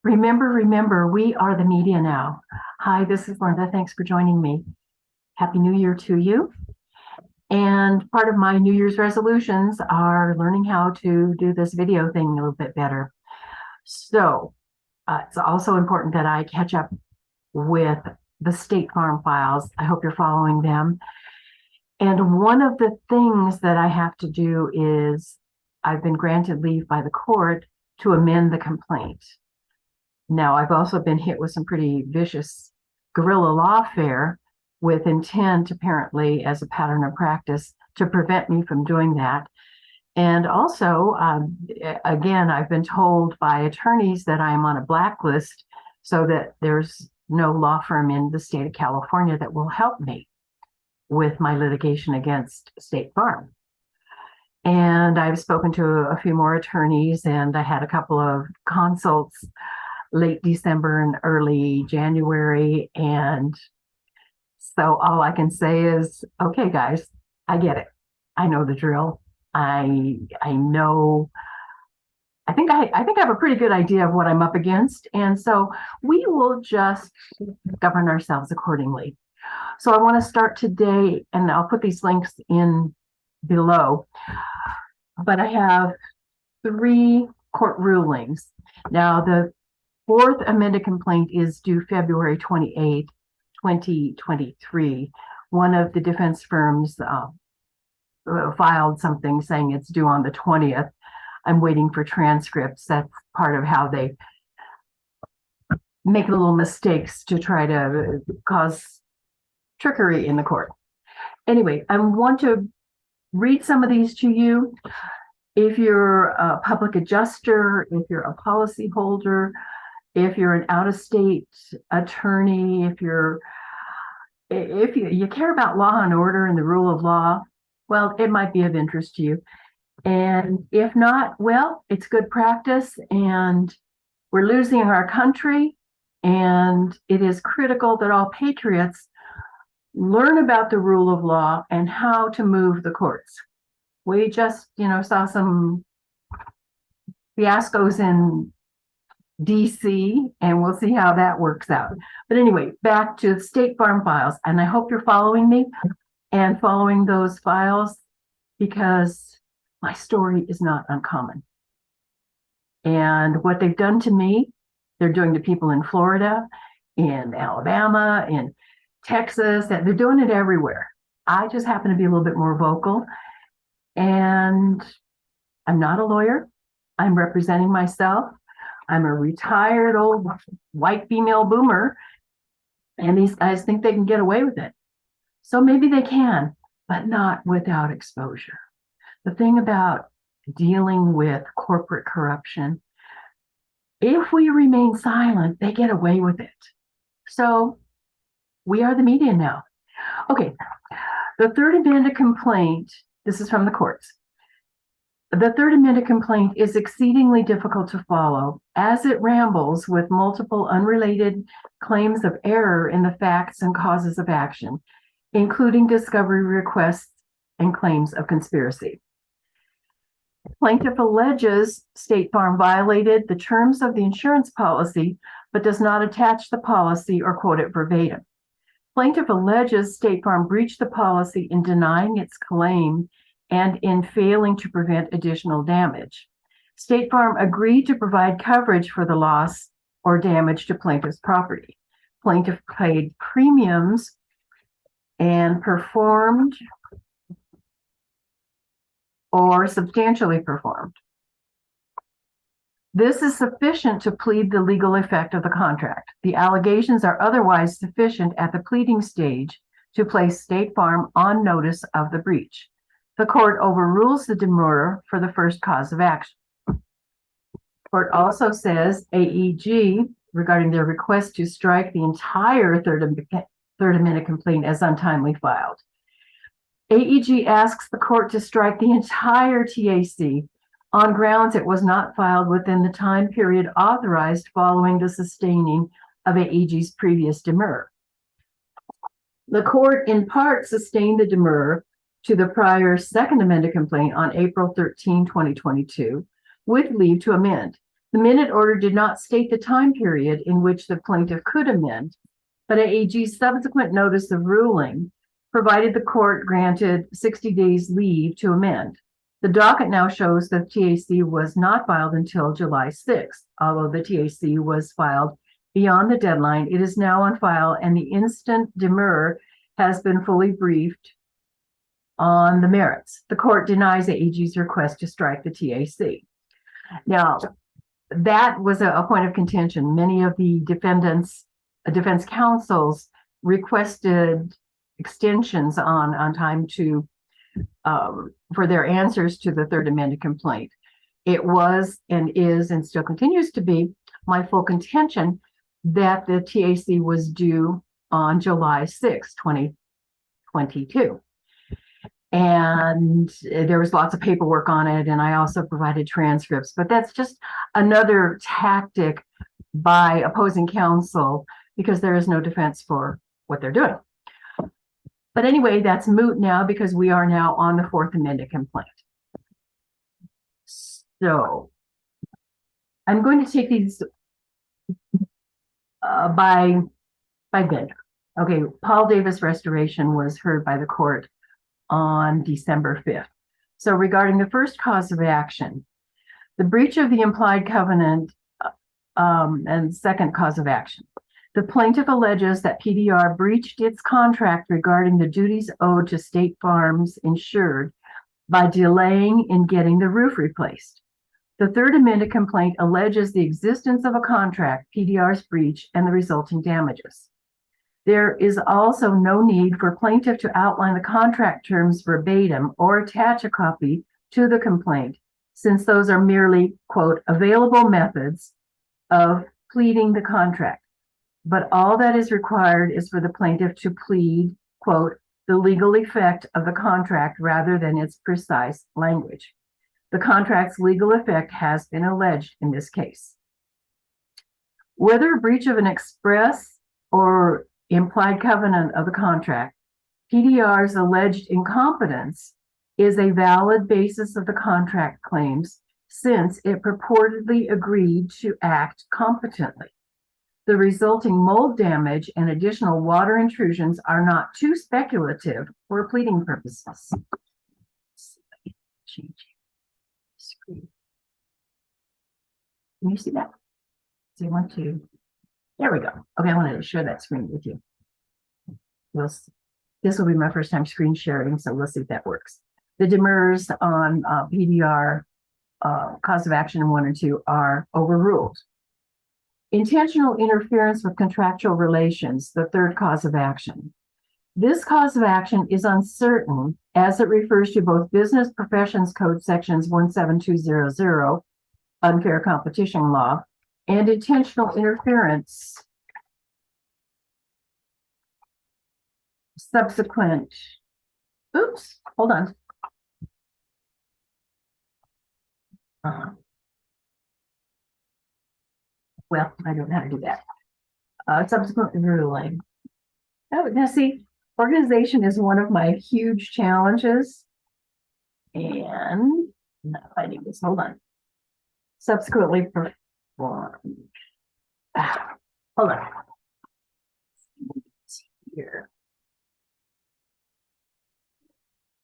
Remember, we are the media now. Hi, this is Linda. Thanks for joining me. Happy New Year to you. And part of my New Year's resolutions are learning how to do this video thing a little bit better. So it's also important that I catch up with the State Farm files. I hope you're following them. And one of the things that I have to do is I've been granted leave by the court to amend the complaint. Now, I've also been hit with some pretty vicious guerrilla lawfare with intent, apparently, as a pattern of practice to prevent me from doing that. And also, again, I've been told by attorneys that I'm on a blacklist so that there's no law firm in the state of California that will help me with my litigation against State Farm. And I've spoken to a few more attorneys, and I had a couple of consults late December and early January. And so all I can say is, okay, guys, I get it. I know the drill. I know, I think I have a pretty good idea of what I'm up against. And so we will just govern ourselves accordingly. So I want to start today, and I'll put these links in below, but I have 3 court rulings. Now, the 4th amended complaint is due February 28, 2023. One of the defense firms filed something saying it's due on the 20th. I'm waiting for transcripts. That's part of how they make little mistakes to try to cause trickery in the court. Anyway, I want to read some of these to you. If you're a public adjuster, if you're a policy holder, if you're an out-of-state attorney, if you care about law and order and the rule of law, well, it might be of interest to you. And if not, well, it's good practice, and we're losing our country, and it is critical that all patriots learn about the rule of law and how to move the courts. We just, saw some fiascos in DC, and we'll see how that works out. But anyway, back to State Farm files. And I hope you're following me and following those files, because my story is not uncommon. And what they've done to me, they're doing to people in Florida, in Alabama, in Texas, that they're doing it everywhere. I just happen to be a little bit more vocal. And I'm not a lawyer. I'm representing myself. I'm a retired old white female boomer, and these guys think they can get away with it. So maybe they can, but not without exposure. The thing about dealing with corporate corruption, if we remain silent, they get away with it. So we are the media now. Okay, the 3rd amended complaint, this is from the courts. The 3rd amended complaint is exceedingly difficult to follow, as it rambles with multiple unrelated claims of error in the facts and causes of action, including discovery requests and claims of conspiracy. Plaintiff alleges State Farm violated the terms of the insurance policy, but does not attach the policy or quote it verbatim. Plaintiff alleges State Farm breached the policy in denying its claim and in failing to prevent additional damage. State Farm agreed to provide coverage for the loss or damage to plaintiff's property. Plaintiff paid premiums and performed or substantially performed. This is sufficient to plead the legal effect of the contract. The allegations are otherwise sufficient at the pleading stage to place State Farm on notice of the breach. The court overrules the demurrer for the first cause of action. The court also says AEG, regarding their request to strike the entire third amended complaint as untimely filed. AEG asks the court to strike the entire TAC on grounds it was not filed within the time period authorized following the sustaining of AEG's previous demurrer. The court in part sustained the demurrer to the prior second amended complaint on April 13, 2022, with leave to amend. The minute order did not state the time period in which the plaintiff could amend, but AG's subsequent notice of ruling provided the court granted 60 days leave to amend. The docket now shows that TAC was not filed until July 6th. Although the TAC was filed beyond the deadline, it is now on file, and the instant demur has been fully briefed on the merits. The court denies the AG's request to strike the TAC. Now, that was a point of contention. Many of the defense counsels requested extensions on time to for their answers to the third amended complaint. It was and is and still continues to be my full contention that the TAC was due on July 6, 2022. And there was lots of paperwork on it, and I also provided transcripts, but that's just another tactic by opposing counsel because there is no defense for what they're doing. But anyway, that's moot now because we are now on the fourth amended complaint. So I'm going to take these by vendor. Okay, Paul Davis Restoration was heard by the court on December 5th. So regarding the first cause of action, the breach of the implied covenant and second cause of action. The plaintiff alleges that PDR breached its contract regarding the duties owed to State Farm's insured by delaying in getting the roof replaced. The third amended complaint alleges the existence of a contract, PDR's breach, and the resulting damages. There is also no need for plaintiff to outline the contract terms verbatim or attach a copy to the complaint, since those are merely, quote, available methods of pleading the contract. But all that is required is for the plaintiff to plead, quote, the legal effect of the contract rather than its precise language. The contract's legal effect has been alleged in this case. Whether a breach of an express or implied covenant of the contract, PDR's alleged incompetence is a valid basis of the contract claims since it purportedly agreed to act competently. The resulting mold damage and additional water intrusions are not too speculative for pleading purposes. Change screen. Can you see that? So you want to, there we go. Okay, I wanted to share that screen with you. This will be my first time screen sharing, so we'll see if that works. The demurs on PDR cause of action 1 and 2 are overruled. Intentional interference with contractual relations, the third cause of action. This cause of action is uncertain as it refers to both Business Professions Code sections 17200, unfair competition law, and intentional interference subsequent, oops, hold on. Well, I don't know how to do that. Subsequent ruling. Oh, now see, organization is one of my huge challenges. And not finding this, hold on. Subsequently performed. Hold on. Here.